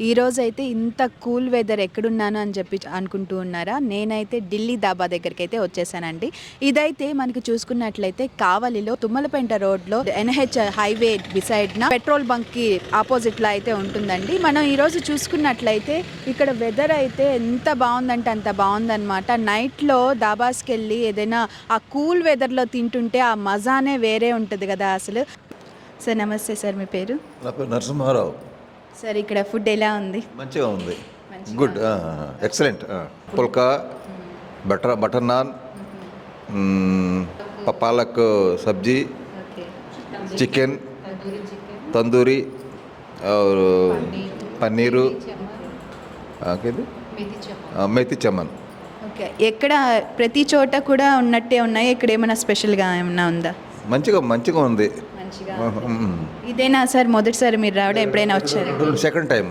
ఈరోజు అయితే ఇంత కూల్ వెదర్ ఎక్కడున్నాను అని చెప్పి అనుకుంటూ ఉన్నారా? నేనైతే ఢిల్లీ దాబా దగ్గరికి అయితే వచ్చేసానండి. ఇదైతే మనకి చూసుకున్నట్లయితే కావలిలో తుమ్మలపేంట రోడ్లో NH హైవే బిసైడ్న పెట్రోల్ బంక్కి ఆపోజిట్లో అయితే ఉంటుందండి. మనం ఈరోజు చూసుకున్నట్లయితే ఇక్కడ వెదర్ అయితే ఎంత బాగుందంటే అంత బాగుందన్నమాట. నైట్లో దాబాస్కి వెళ్ళి ఏదైనా ఆ కూల్ వెదర్లో తింటుంటే ఆ మజానే వేరే ఉంటుంది కదా అసలు. సార్ నమస్తే సార్, మీ పేరు? నా పేరు నరసింహారావు. సార్ ఇక్కడ ఫుడ్ ఎలా ఉంది? మంచిగా ఉంది, గుడ్, ఎక్సలెంట్. పుల్కా, బటర్ నాన్, పాలక్ సబ్జీ, చికెన్ తందూరి और పన్నీరు, మేతి చమన్. ఓకే, ఎక్కడ ప్రతి చోట కూడా ఉన్నట్టే ఉన్నాయి, ఇక్కడ ఏమైనా స్పెషల్గా ఏమైనా ఉందా? మంచిగా ఉంది. ఇదేనా సార్ మొదటిసారి మీరు రావడం? ఎప్పుడైనా వచ్చారు? Second time.